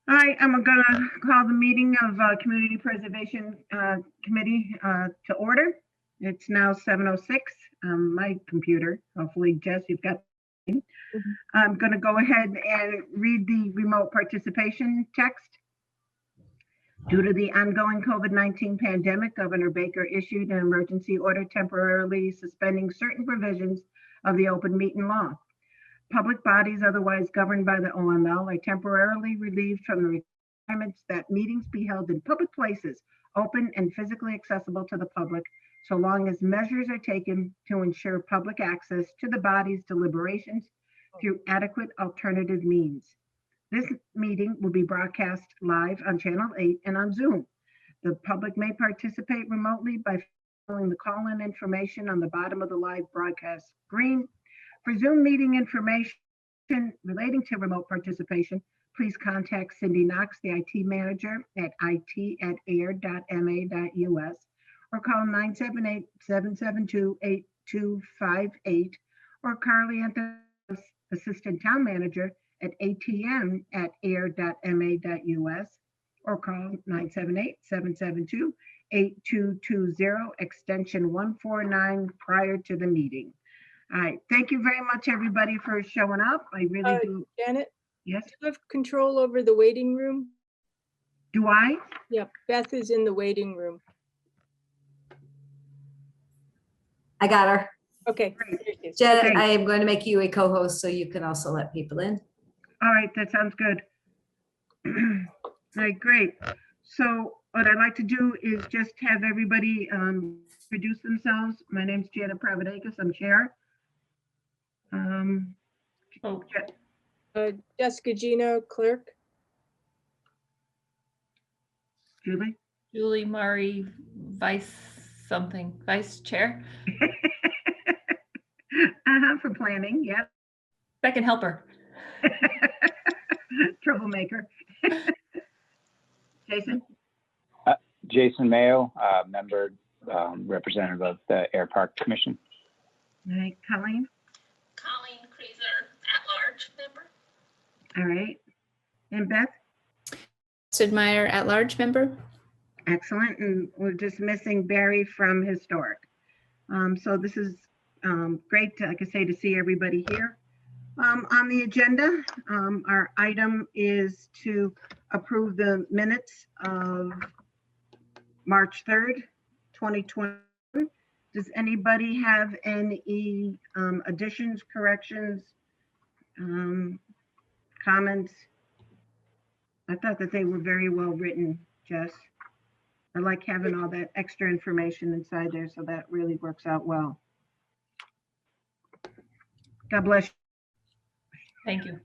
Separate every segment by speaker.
Speaker 1: All right, I'm gonna call the meeting of Community Preservation Committee to order. It's now 7:06. My computer, hopefully, Jess, you've got. I'm gonna go ahead and read the remote participation text. Due to the ongoing COVID-19 pandemic, Governor Baker issued an emergency order temporarily suspending certain provisions of the open meeting law. Public bodies otherwise governed by the OML are temporarily relieved from the requirements that meetings be held in public places, open and physically accessible to the public, so long as measures are taken to ensure public access to the body's deliberations through adequate alternative means. This meeting will be broadcast live on Channel 8 and on Zoom. The public may participate remotely by following the call-in information on the bottom of the live broadcast screen. For Zoom meeting information relating to remote participation, please contact Cindy Knox, the IT manager at it@ayer.ma.us, or call 978-772-8258, or Carly Anthony, assistant town manager at atm@ayer.ma.us, or call 978-772-8220, extension 149 prior to the meeting. All right, thank you very much, everybody, for showing up. I really do.
Speaker 2: Janet?
Speaker 1: Yes?
Speaker 2: Do you have control over the waiting room?
Speaker 1: Do I?
Speaker 2: Yeah, Beth is in the waiting room.
Speaker 3: I got her.
Speaker 2: Okay.
Speaker 3: Janet, I am going to make you a co-host so you can also let people in.
Speaker 1: All right, that sounds good. All right, great. So what I'd like to do is just have everybody introduce themselves. My name's Janet Pravadakis. I'm chair.
Speaker 2: Jessica Gino, clerk.
Speaker 1: Julie?
Speaker 4: Julie Murray, vice chair.
Speaker 1: For planning, yep.
Speaker 4: Second helper.
Speaker 1: Troublemaker. Jason?
Speaker 5: Jason Mayo, member, representative of the Air Park Commission.
Speaker 1: All right, Colleen?
Speaker 6: Colleen Creaser, at-large member.
Speaker 1: All right. And Beth?
Speaker 7: Sid Meyer, at-large member.
Speaker 1: Excellent. And we're just missing Barry from Historic. So this is great, like I say, to see everybody here. On the agenda, our item is to approve the minutes of March 3rd, 2020. Does anybody have any additions, corrections, comments? I thought that they were very well written, Jess. I like having all that extra information inside there, so that really works out well. God bless you.
Speaker 4: Thank you.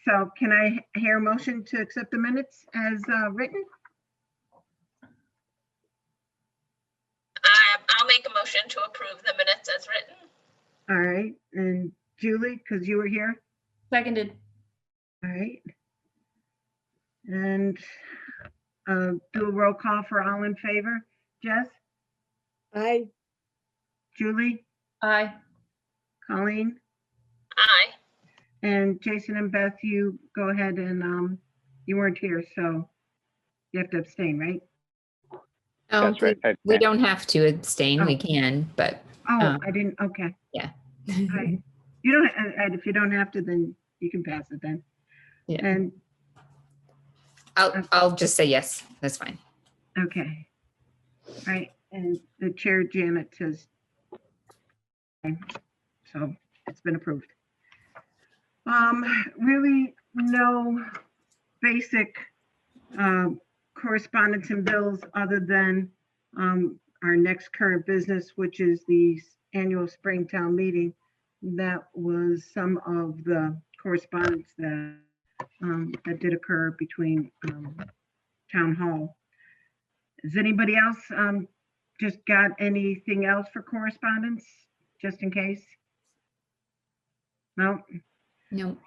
Speaker 1: So can I hear a motion to accept the minutes as written?
Speaker 6: I'll make a motion to approve the minutes as written.
Speaker 1: All right, and Julie, because you were here?
Speaker 4: Seconded.
Speaker 1: All right. And do a roll call for all in favor. Jess?
Speaker 2: Aye.
Speaker 1: Julie?
Speaker 4: Aye.
Speaker 1: Colleen?
Speaker 6: Aye.
Speaker 1: And Jason and Beth, you go ahead and you weren't here, so you have to abstain, right?
Speaker 7: Oh,
Speaker 5: That's right.
Speaker 7: we don't have to abstain.
Speaker 1: Oh.
Speaker 7: We can, but
Speaker 1: Oh, I didn't, okay.
Speaker 7: yeah.
Speaker 1: All right. You don't, and if you don't have to, then you can pass it then.
Speaker 7: Yeah.
Speaker 1: And,
Speaker 7: I'll just say yes. That's fine.
Speaker 1: okay. All right, and the chair, Janet, says, okay. So it's been approved. Really no basic correspondence and bills other than our next current business, which is the annual Springtown meeting. That was some of the correspondence that that did occur between Town Hall. Has anybody else just got anything else for correspondence, just in case? No?
Speaker 7: No.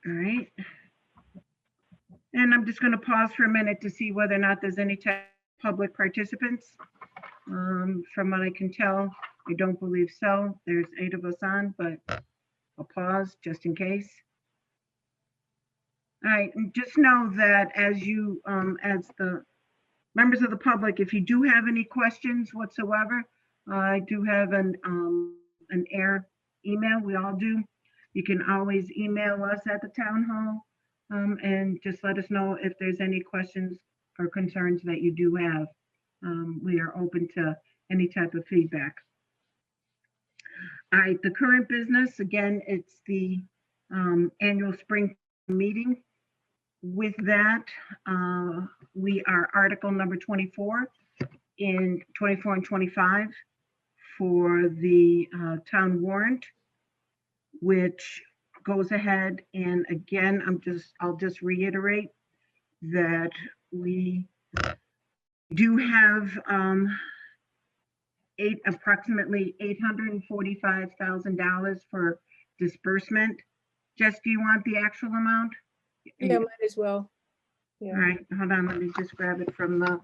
Speaker 1: All right. And I'm just going to pause for a minute to see whether or not there's any public participants. From what I can tell, I don't believe so. There's 8 of us on, but I'll pause just in case. All right, and just know that as you, as the members of the public, if you do have any questions whatsoever, I do have an Ayer email, we all do. You can always email us at the town hall, and just let us know if there's any questions or concerns that you do have. We are open to any type of feedback. All right, the current business, again, it's the annual spring meeting. With that, we are article number 24 in 24 and 25 for the town warrant, which goes ahead. And again, I'll just reiterate that we do have approximately $845,000 for disbursement. Jess, do you want the actual amount?
Speaker 2: Yeah, might as well.
Speaker 1: All
Speaker 2: Yeah,
Speaker 1: right, hold on, let me just grab it from the,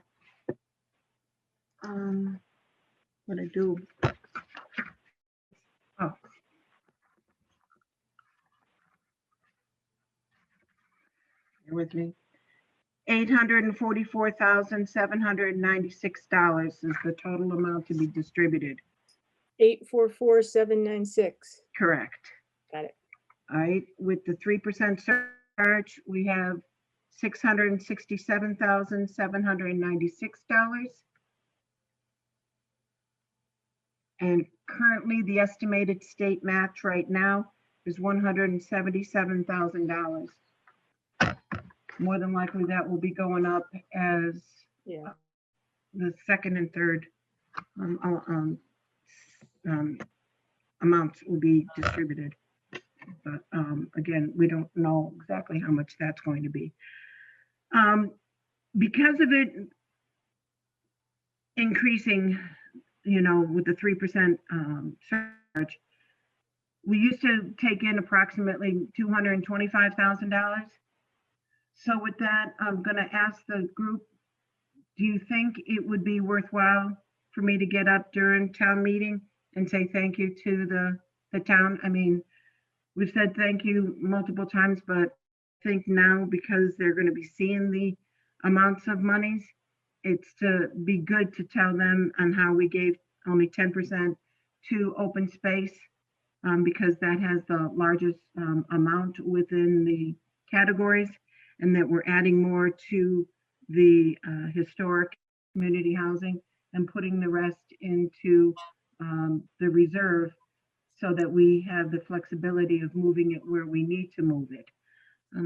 Speaker 1: what I do. Oh. Bear with me. $844,796 is the total amount to be distributed.
Speaker 2: 844,796.
Speaker 1: Correct.
Speaker 2: Got it.
Speaker 1: All right, with the 3% surcharge, we have $667,796. And currently, the estimated state match right now is $177,000. More than likely, that will be going up as
Speaker 2: Yeah.
Speaker 1: the second and third amounts will be distributed. But again, we don't know exactly how much that's going to be. Because of it increasing, with the 3% surcharge, we used to take in approximately $225,000. So with that, I'm going to ask the group, do you think it would be worthwhile for me to get up during town meeting and say thank you to the town? I mean, we've said thank you multiple times, but I think now because they're going to be seeing the amounts of monies, it's to be good to tell them on how we gave only 10% to open space, because that has the largest amount within the categories, and that we're adding more to the historic community housing and putting the rest into the reserve so that we have the flexibility of moving it where we need to move it.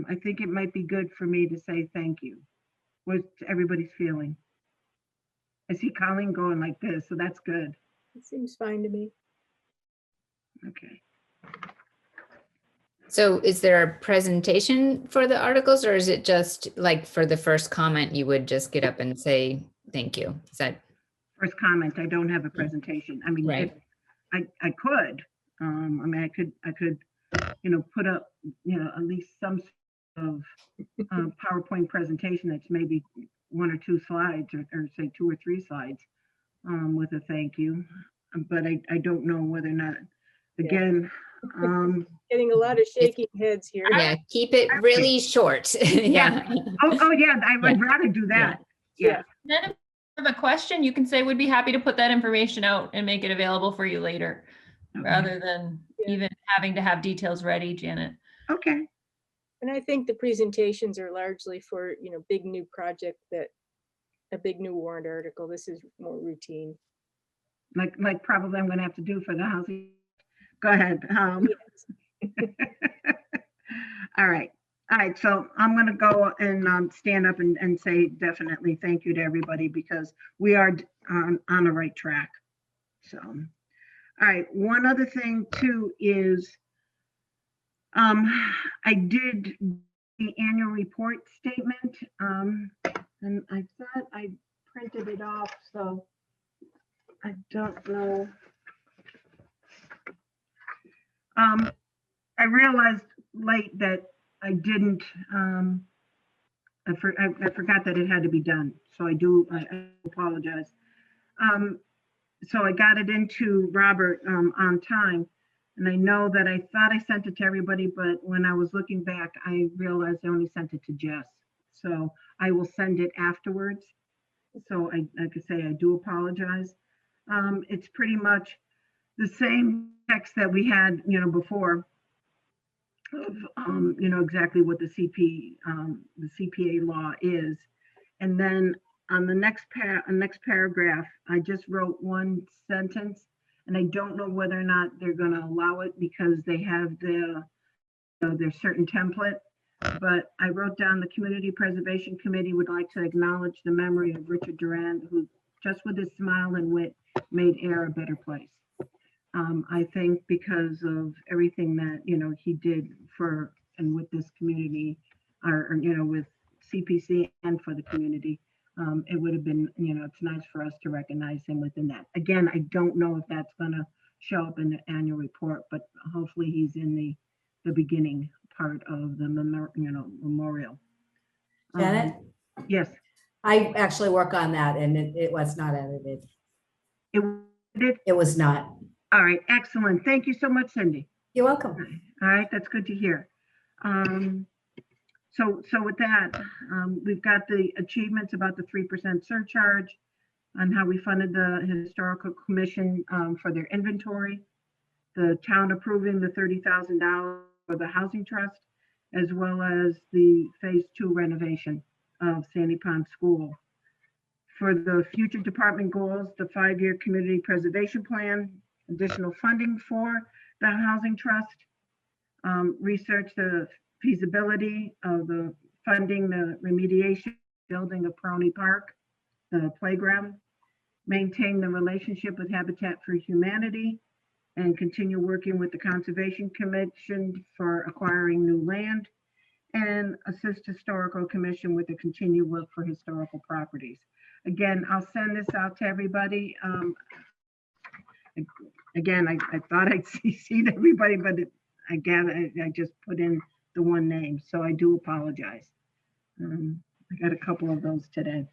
Speaker 1: I think it might be good for me to say thank you. What's everybody's feeling? I see Colleen going like this, so that's good.
Speaker 2: It seems fine to me.
Speaker 1: Okay.
Speaker 7: So is there a presentation for the articles, or is it just like for the first comment, you would just get up and say, thank you? Is that
Speaker 1: First comment, I don't have a presentation. I mean,
Speaker 7: right?
Speaker 1: I could, I could, put up, at least some sort of PowerPoint presentation that's maybe 1 or 2 slides or say 2 or 3 slides with a thank you. But I don't know whether or not, again,
Speaker 2: Getting a lot of shaking heads here.
Speaker 7: Yeah, keep it really short. Yeah.
Speaker 1: oh yeah, I would rather do that. Yeah.
Speaker 4: Then if you have a question, you can say, we'd be happy to put that information out and make it available for you later, rather than
Speaker 2: Yeah.
Speaker 4: even having to have details ready, Janet.
Speaker 1: Okay.
Speaker 2: And I think the presentations are largely for, big new project a big new warrant article. This is more routine.
Speaker 1: Like probably I'm going to have to do for the housing. Go ahead. All right. So I'm going to go and stand up and say definitely thank you to everybody, because we are on the right track. So, all right. One other thing too is I did the annual report statement, and I thought I printed it off, so I don't know. I realized late that I didn't, I forgot that it had to be done. So I apologize. So I got it into Robert on time. And I know that I thought I sent it to everybody, but when I was looking back, I realized I only sent it to Jess. So I will send it afterwards. So like I say, I do apologize. It's pretty much the same text that we had, before of, exactly what the the CPA law is. And then on the next paragraph, I just wrote one sentence, and I don't know whether or not they're going to allow it because they have their certain template. But I wrote down, the Community Preservation Committee would like to acknowledge the memory of Richard Durand, who just with his smile and wit made Ayer a better place. I think because of everything that, he did for and with this community, or with CPC and for the community, it would have been, it's nice for us to recognize him within that. Again, I don't know if that's going to show up in the annual report, but hopefully he's in the beginning part of the memorial.
Speaker 3: Janet,
Speaker 1: Yes,
Speaker 3: I actually work on that and it was not edited.
Speaker 1: it did.
Speaker 3: It was not.
Speaker 1: All right, excellent. Thank you so much, Cindy.
Speaker 3: You're welcome.
Speaker 1: All right, that's good to hear. So with that, we've got the achievements about the 3% surcharge on how we funded the historical commission for their inventory, the town approving the $30,000 for the housing trust, as well as the phase 2 renovation of Sandy Pond School. For the future department goals, the 5-year community preservation plan, additional funding for the housing trust, research the feasibility of the funding, the remediation, building of Peroni Park, the playground, maintain the relationship with Habitat for Humanity, and continue working with the Conservation Commission for acquiring new land, and assist Historical Commission with the continued work for historical properties. Again, I'll send this out to everybody. Again, I thought I'd CC'd everybody, but again, I just put in the one name, so I do apologize. I got a couple of those today.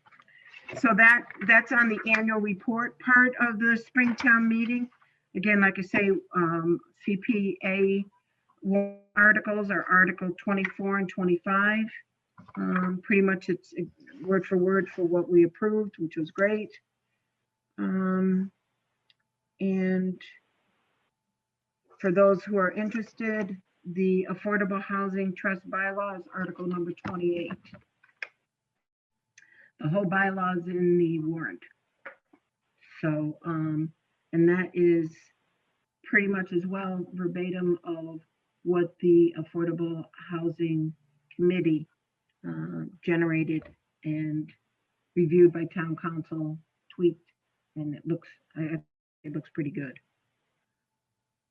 Speaker 1: So that's on the annual report part of the Springtown meeting. Again, like I say, CPA articles are Article 24 and 25. Pretty much it's word for word for what we approved, which was great. And for those who are interested, the Affordable Housing Trust bylaw is Article number 28. The whole bylaw is in the warrant. So, and that is pretty much as well verbatim of what the Affordable Housing Committee generated and reviewed by town council, tweaked, and it looks pretty good.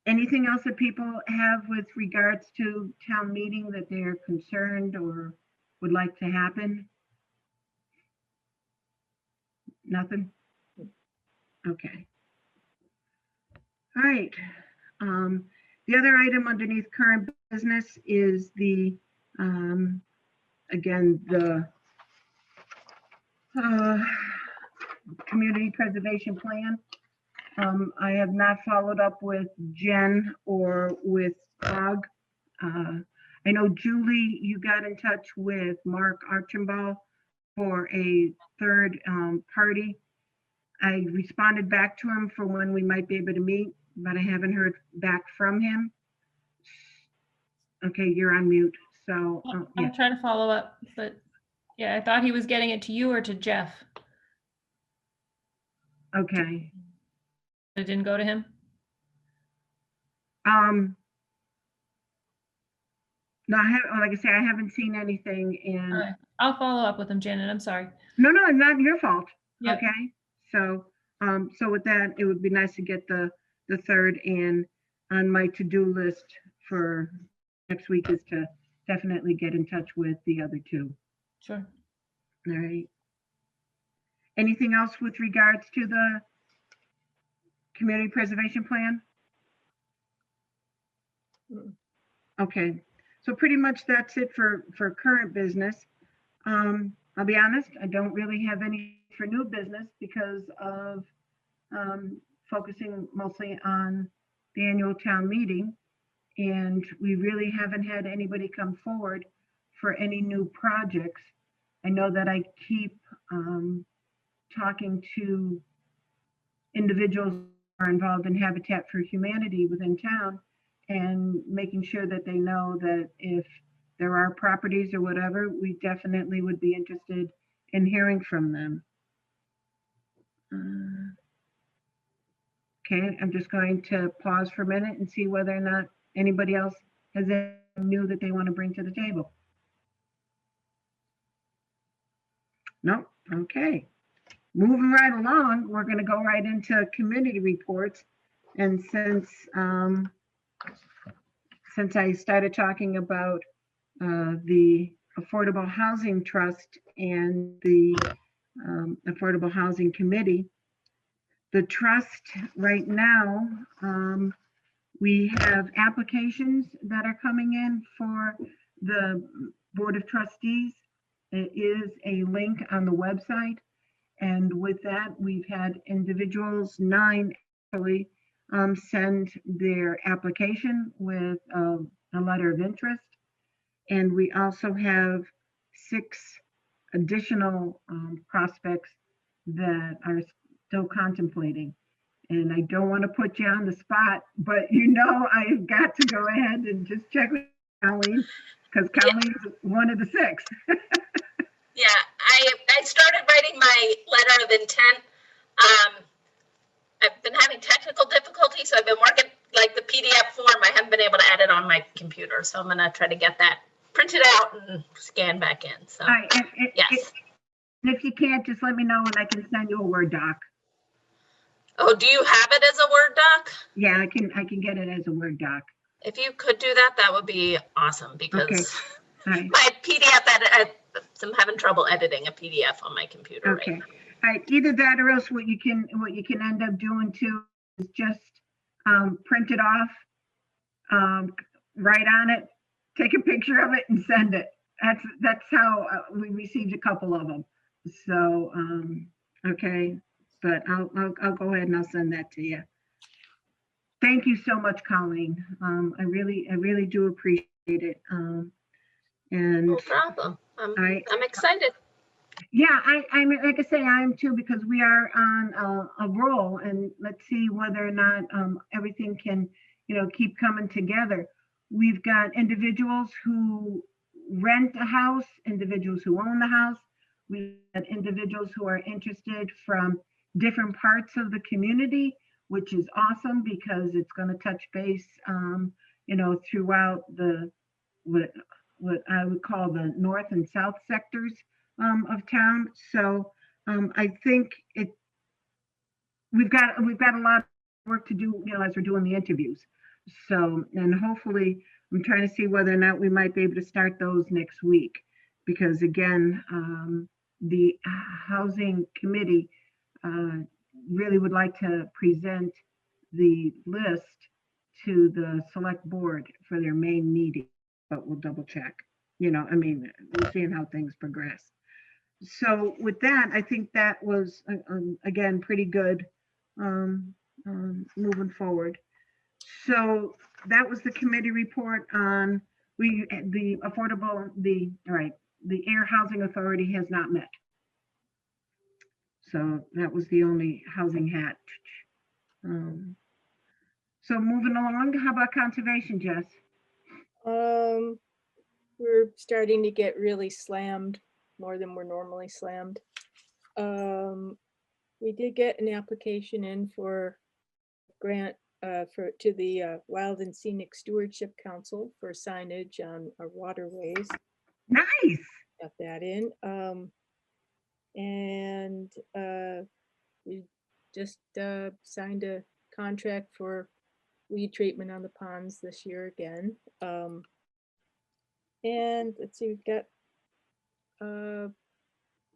Speaker 1: Anything else that people have with regards to town meeting that they're concerned or would like to happen? Nothing? Okay. All right. The other item underneath current business is the, again, the community preservation plan. I have not followed up with Jen or with Cog. I know Julie, you got in touch with Mark Archambault for a third party. I responded back to him for when we might be able to meet, but I haven't heard back from him. Okay, you're on mute. So yeah.
Speaker 4: I'll try to follow up, but yeah, I thought he was getting it to you or to Jeff.
Speaker 1: Okay.
Speaker 4: It didn't go to him?
Speaker 1: No, like I say, I haven't seen anything
Speaker 4: All
Speaker 1: and
Speaker 4: right. I'll follow up with him, Janet. I'm sorry.
Speaker 1: no, not your fault.
Speaker 4: Yep.
Speaker 1: Okay. So, so with that, it would be nice to get the third, and on my to-do list for next week is to definitely get in touch with the other two.
Speaker 4: Sure.
Speaker 1: All right. Anything else with regards to the community preservation plan? Okay, so pretty much that's it for current business. I'll be honest, I don't really have any for new business because of focusing mostly on the annual town meeting. And we really haven't had anybody come forward for any new projects. I know that I keep talking to individuals who are involved in Habitat for Humanity within town and making sure that they know that if there are properties or whatever, we definitely would be interested in hearing from them. Okay, I'm just going to pause for a minute and see whether or not anybody else has anything new that they want to bring to the table. No, okay. Moving right along, we're going to go right into community reports. And since I started talking about the Affordable Housing Trust and the Affordable Housing Committee, the trust right now, we have applications that are coming in for the Board of Trustees. It is a link on the website. And with that, we've had individuals, 9 actually, send their application with a letter of interest. And we also have 6 additional prospects that are still contemplating. And I don't want to put you on the spot, but I've got to go ahead and just check with Colleen, because Colleen's one of the 6.
Speaker 6: Yeah, I started writing my letter of intent. I've been having technical difficulties, so I've been working like the PDF form. I haven't been able to edit on my computer, so I'm gonna try to get that printed out and scan back in. So yes.
Speaker 1: If you can't, just let me know and I can send you a Word doc.
Speaker 6: Oh, do you have it as a Word doc?
Speaker 1: Yeah, I can get it as a Word doc.
Speaker 6: If you could do that, that would be awesome, because
Speaker 1: Okay. All right.
Speaker 6: my PDF I'm having trouble editing a PDF on my computer
Speaker 1: Okay.
Speaker 6: right now.
Speaker 1: All right. Either that or else what you can end up doing too is just print it off, write on it, take a picture of it and send it. That's how we received a couple of them. So, okay, but I'll go ahead and I'll send that to you. Thank you so much, Colleen. I really do appreciate it. And
Speaker 6: No problem. I'm excited.
Speaker 1: yeah, I mean, like I say, I am too, because we are on a roll, and let's see whether or not everything can, keep coming together. We've got individuals who rent a house, individuals who own the house. We've got individuals who are interested from different parts of the community, which is awesome because it's going to touch base, throughout what I would call the north and south sectors of town. So I think we've got a lot of work to do, as we're doing the interviews. So, and hopefully, I'm trying to see whether or not we might be able to start those next week, because again, the housing committee really would like to present the list to the select board for their main meeting, but we'll double check. We're seeing how things progress. So with that, I think that was, again, pretty good moving forward. So that was the committee report on the Ayer Housing Authority has not met. So that was the only housing hat. So moving along, how about conservation, Jess?
Speaker 2: We're starting to get really slammed, more than we're normally slammed. We did get an application in for grant to the Wild and Scenic Stewardship Council for signage on our waterways.
Speaker 1: Nice.
Speaker 2: Got that in. And we just signed a contract for weed treatment on the ponds this year again. And let's see, we've got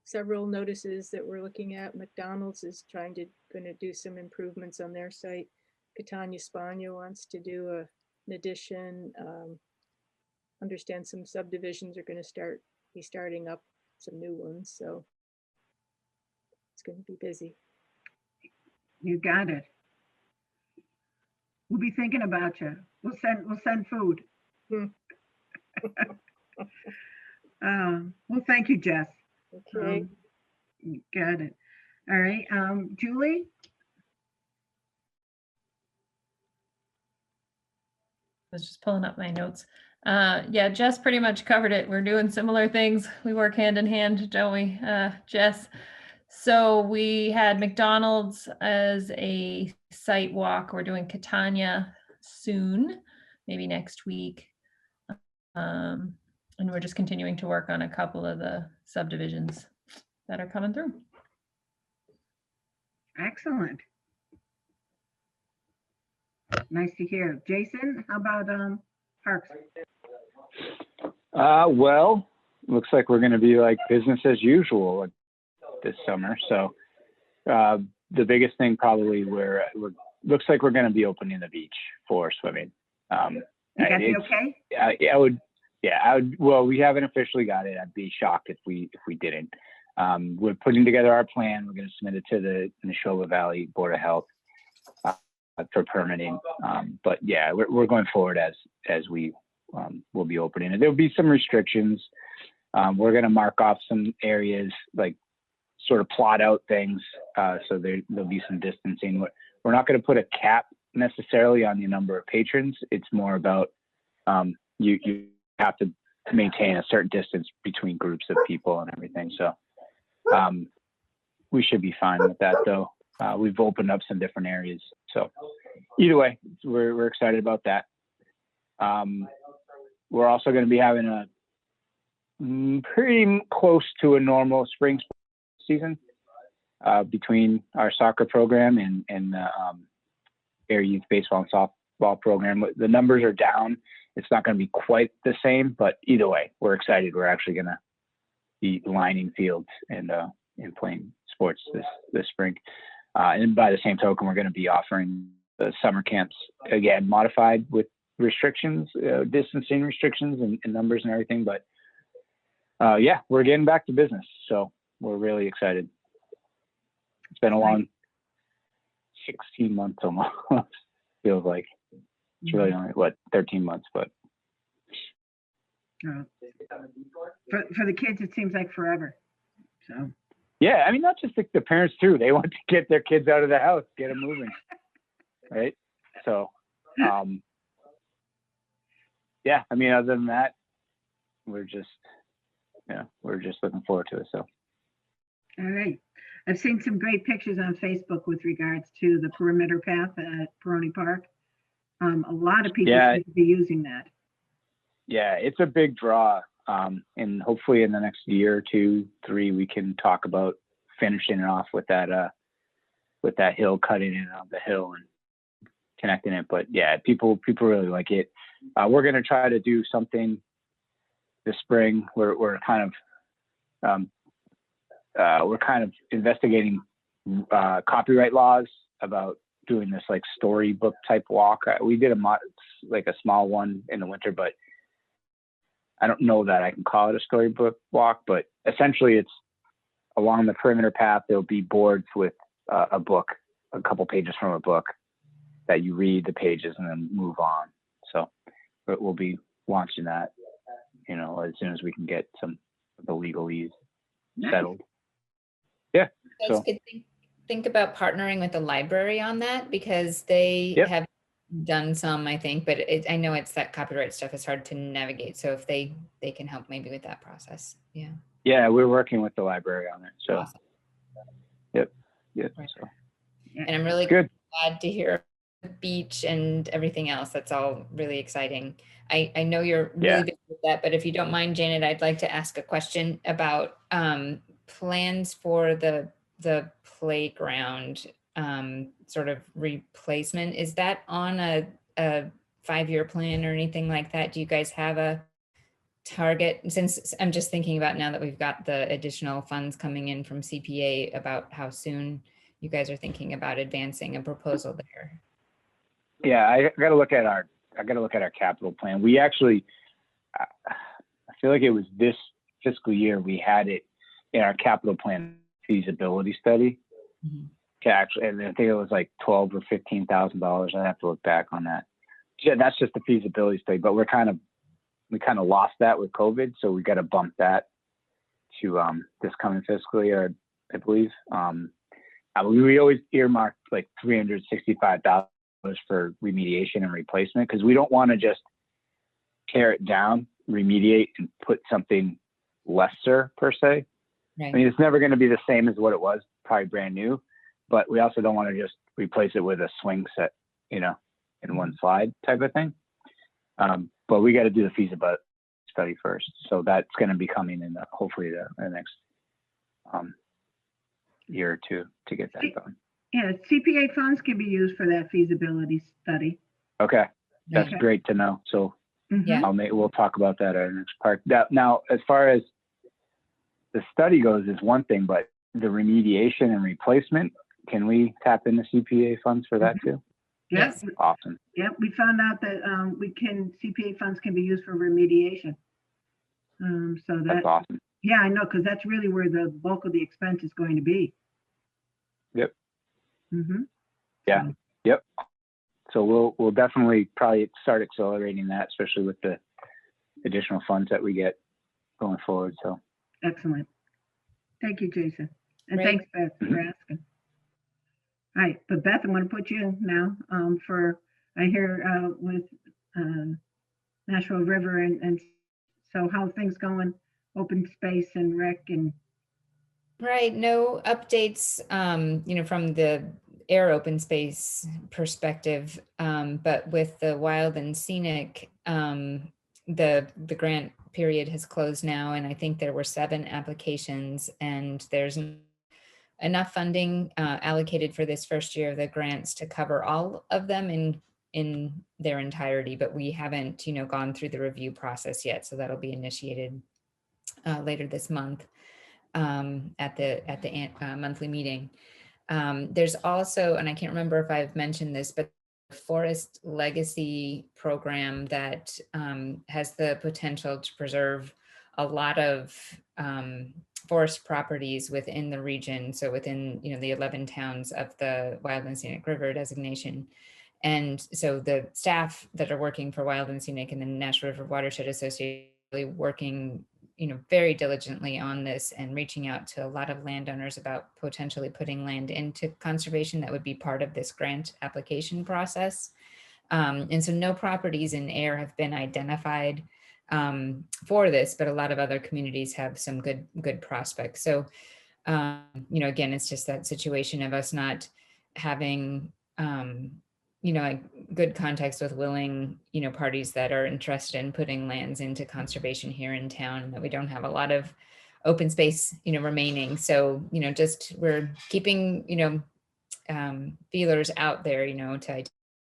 Speaker 2: several notices that we're looking at. McDonald's is gonna do some improvements on their site. Catania Spagna wants to do an addition. Understand some subdivisions are gonna be starting up some new ones, so it's gonna be busy.
Speaker 1: You got it. We'll be thinking about you. We'll send food.
Speaker 2: Hmm.
Speaker 1: Well, thank you, Jess.
Speaker 2: Okay.
Speaker 1: Got it. All right, Julie?
Speaker 4: I was just pulling up my notes. Yeah, Jess pretty much covered it. We're doing similar things. We work hand in hand, don't we, Jess? So we had McDonald's as a site walk. We're doing Catania soon, maybe next week. And we're just continuing to work on a couple of the subdivisions that are coming through.
Speaker 1: Excellent. Nice to hear. Jason, how about parks?
Speaker 5: Well, looks like we're going to be like business as usual this summer. So the biggest thing probably looks like we're going to be opening the beach for swimming.
Speaker 1: You got the okay?
Speaker 5: I would. Well, we haven't officially got it. I'd be shocked if we didn't. We're putting together our plan. We're going to submit it to the Neshoba Valley Board of Health for permitting. But yeah, we're going forward as we will be opening it. There'll be some restrictions. We're going to mark off some areas, like sort of plot out things. So there'll be some distancing. We're not going to put a cap necessarily on the number of patrons. It's more about you have to maintain a certain distance between groups of people and everything. So we should be fine with that, though. We've opened up some different areas. So either way, we're excited about that. We're also going to be having a pretty close to a normal spring season between our soccer program and the Ayer Youth Baseball and Softball program. The numbers are down. It's not going to be quite the same, but either way, we're excited. We're actually going to be lining fields and playing sports this spring. And by the same token, we're going to be offering the summer camps, again, modified with restrictions, distancing restrictions and numbers and everything. But yeah, we're getting back to business. So we're really excited. It's been a long 16 months almost, feels like. It's really only, 13 months, but.
Speaker 1: For the kids, it seems like forever. So.
Speaker 5: Yeah, I mean, not just the parents too. They want to get their kids out of the house, get them moving, right? So, yeah, I mean, other than that, we're just looking forward to it. So.
Speaker 1: All right. I've seen some great pictures on Facebook with regards to the perimeter path at Peroni Park. A lot of people seem to be using that. Yeah, it's a big draw. And hopefully in the next year, 2, 3, we can talk about finishing it off with that hill, cutting it on the hill and connecting it. But yeah, people really like it. We're going to try to do something this spring. We're kind of investigating copyright laws about doing this like storybook type walk. We did a small one in the winter, but I don't know that I can call it a storybook walk. But essentially, it's along the perimeter path. There'll be boards with a book, a couple pages from a book that you read the pages and then move on. So we'll be launching that, as soon as we can get some of the legalese settled. Yeah.
Speaker 7: So think about partnering with the library on that, because they have done some, I think, but I know it's that copyright stuff is hard to navigate. So if they can help maybe with that process. Yeah.
Speaker 5: Yeah, we're working with the library on it. So
Speaker 7: awesome.
Speaker 5: Yep.
Speaker 7: Right.
Speaker 5: So.
Speaker 7: And I'm really
Speaker 5: glad
Speaker 7: to hear the beach and everything else. That's all really exciting. I know you're really busy with that, but if you don't mind, Janet, I'd like to ask a question about plans for the playground sort of replacement. Is that on a 5-year plan or anything like that? Do you guys have a target? Since I'm just thinking about now that we've got the additional funds coming in from CPA, about how soon you guys are thinking about advancing a proposal there.
Speaker 5: Yeah, I got to look at our capital plan. We actually, I feel like it was this fiscal year we had it in our capital plan feasibility study.
Speaker 7: Mm-hmm.
Speaker 5: to actually, and I think it was like $12,000 or $15,000. I have to look back on that. Yeah, that's just the feasibility study, but we kind of lost that with COVID, so we got to bump that to this coming fiscal year, I believe. We always earmark like $365,000 for remediation and replacement, because we don't want to just tear it down, remediate, and put something lesser per se.
Speaker 7: Right.
Speaker 5: I mean, it's never going to be the same as what it was, probably brand new, but we also don't want to just replace it with a swing set, in one slide type of thing. But we got to do the feasibility study first. So that's going to be coming in hopefully the next year or two to get that done.
Speaker 1: Yeah, CPA funds can be used for that feasibility study.
Speaker 5: Okay. That's
Speaker 1: Okay.
Speaker 5: great to know. So
Speaker 1: Mhm.
Speaker 7: Yeah.
Speaker 5: we'll talk about that at our next part. Now, as far as the study goes is one thing, but the remediation and replacement, can we tap into CPA funds for that too?
Speaker 1: Yes.
Speaker 5: Awesome.
Speaker 1: Yep, we found out that CPA funds can be used for remediation. So
Speaker 5: That's awesome.
Speaker 1: yeah, I know, because that's really where the bulk of the expense is going to be.
Speaker 5: Yep.
Speaker 1: Mm-hmm.
Speaker 5: Yeah.
Speaker 1: So,
Speaker 5: Yep. So we'll definitely probably start accelerating that, especially with the additional funds that we get going forward. So
Speaker 1: excellent. Thank you, Jason. And
Speaker 7: Great.
Speaker 1: thanks, Beth, for asking. All right, but Beth, I'm going to put you now I hear with Nashua River and so how are things going, open space and rec and
Speaker 7: Right, no updates, from the Air open space perspective, but with the wild and scenic, the grant period has closed now, and I think there were 7 applications, and there's enough funding allocated for this first year of the grants to cover all of them in their entirety, but we haven't, gone through the review process yet, so that'll be initiated later this month. At the monthly meeting. There's also, and I can't remember if I've mentioned this, but the Forest Legacy program that has the potential to preserve a lot of forest properties within the region. So within, the 11 towns of the Wild and Scenic River designation. And so the staff that are working for Wild and Scenic and the Nashua River Watershed Association really working very diligently on this and reaching out to a lot of landowners about potentially putting land into conservation that would be part of this grant application process. And so no properties in Ayer have been identified for this, but a lot of other communities have some good prospects. So, again, it's just that situation of us not having a good context with willing, parties that are interested in putting lands into conservation here in town, and that we don't have a lot of open space, remaining. So, just we're keeping, feelers out there, to identify,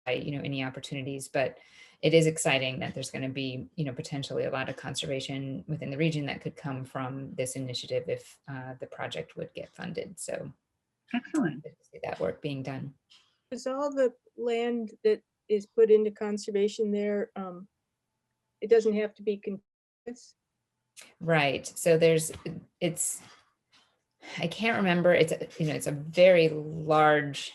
Speaker 7: any opportunities, but it is exciting that there's going to be, potentially a lot of conservation within the region that could come from this initiative if the project would get funded. So
Speaker 1: excellent.
Speaker 7: good to see that work being done.
Speaker 2: Is all the land that is put into conservation there, it doesn't have to be contiguous?
Speaker 7: Right. So I can't remember, it's a very large,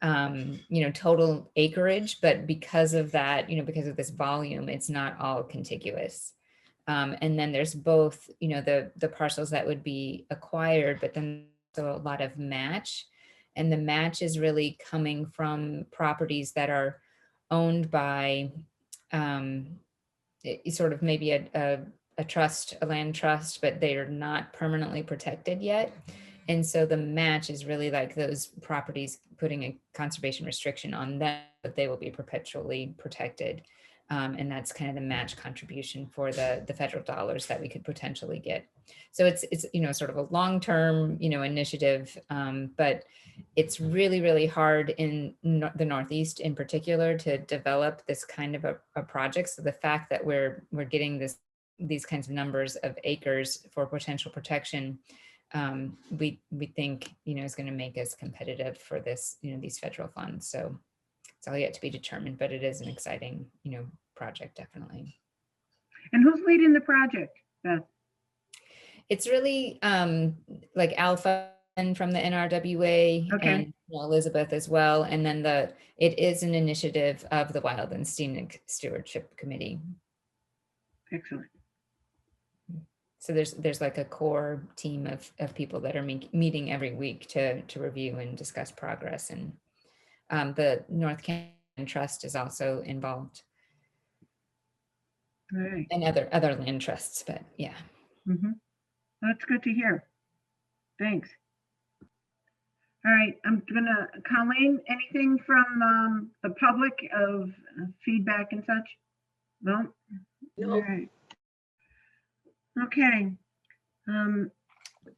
Speaker 7: total acreage, but because of that, because of this volume, it's not all contiguous. And then there's both, the parcels that would be acquired, but then also a lot of match. And the match is really coming from properties that are owned by sort of maybe a trust, a land trust, but they are not permanently protected yet. And so the match is really like those properties putting a conservation restriction on them, but they will be perpetually protected. And that's kind of the match contribution for the federal dollars that we could potentially get. So it's sort of a long-term, initiative, but it's really, really hard in the Northeast in particular to develop this kind of a project. So the fact that we're getting these kinds of numbers of acres for potential protection, we think, is going to make us competitive for this, these federal funds. So it's all yet to be determined, but it is an exciting, project, definitely.
Speaker 1: And who's leading the project, Beth?
Speaker 7: It's really like Alpha from the NRWA
Speaker 1: Okay.
Speaker 7: and Elizabeth as well. And then it is an initiative of the Wild and Scenic Stewardship Committee.
Speaker 1: Excellent.
Speaker 7: So there's like a core team of people that are meeting every week to review and discuss progress. And the North Canyon Trust is also involved,
Speaker 1: All right.
Speaker 7: and other land trusts, but yeah.
Speaker 1: That's good to hear. Thanks. All right, I'm gonna, Colleen, anything from the public of feedback and such? No?
Speaker 6: No.
Speaker 1: All right. Okay.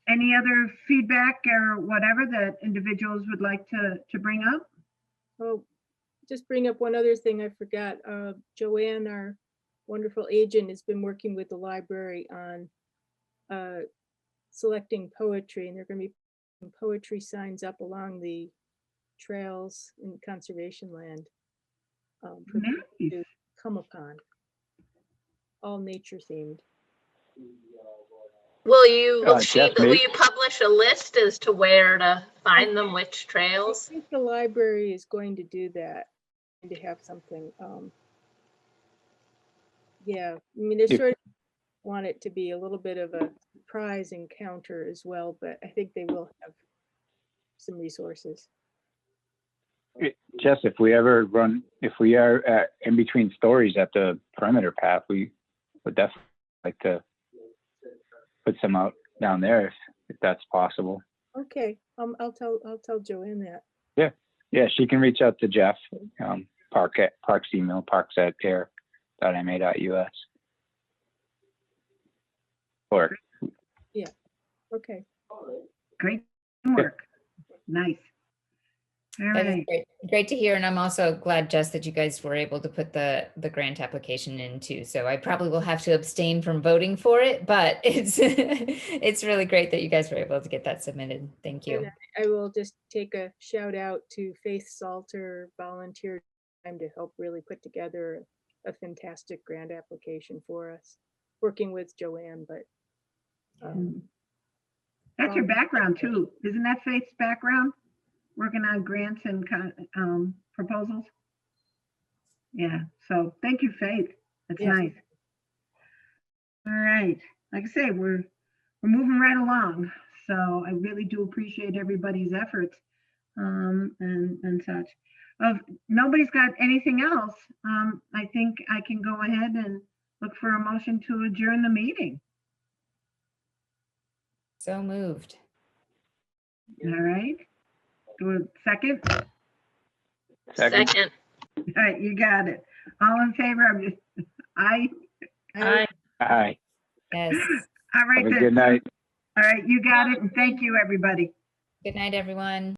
Speaker 1: Any other feedback or whatever that individuals would like to bring up?
Speaker 2: Oh, just bring up one other thing I forgot. Joanne, our wonderful agent, has been working with the library on selecting poetry, and they're going to be putting poetry signs up along the trails in conservation land for people
Speaker 1: Nice.
Speaker 2: to come upon. All nature themed.
Speaker 6: Will you
Speaker 5: Jeff,
Speaker 6: will you publish a list as to where to find them, which
Speaker 2: I
Speaker 6: trails?
Speaker 2: think the library is going to do that, and to have something. Yeah, I mean, they
Speaker 5: If-
Speaker 2: sort of want it to be a little bit of a surprise encounter as well, but I think they will have some resources.
Speaker 5: Jess, if we are in between stories at the perimeter path, we would definitely like to put some out down there if that's possible.
Speaker 2: Okay, I'll tell Joanne that.
Speaker 5: Yeah, she can reach out to Jeff, Park's email, parks@air.ma.us. Or
Speaker 2: Okay,
Speaker 1: Great work. Nice. All
Speaker 7: That is
Speaker 1: right.
Speaker 7: great to hear. And I'm also glad, Jess, that you guys were able to put the grant application in too. So I probably will have to abstain from voting for it, but it's really great that you guys were able to get that submitted. Thank you.
Speaker 2: and I will just take a shout out to Faith Salter, volunteered time to help really put together a fantastic grant application for us, working with Joanne, but
Speaker 1: That's your background too. Isn't that Faith's background? Working on grants and proposals? Yeah, so thank you, Faith. That's
Speaker 2: Yes.
Speaker 1: nice. All right, like I say, we're moving right along. So I really do appreciate everybody's efforts and such. If nobody's got anything else, I think I can go ahead and look for a motion to adjourn the meeting.
Speaker 7: So moved.
Speaker 1: All right. Do a second?
Speaker 6: Second.
Speaker 1: All right, you got it. All in favor of it? Aye.
Speaker 4: Aye.
Speaker 5: Hi,
Speaker 7: Yes.
Speaker 1: All right
Speaker 5: have a
Speaker 1: then.
Speaker 5: good night.
Speaker 1: All right, you got it. And thank you, everybody.
Speaker 7: Good night, everyone.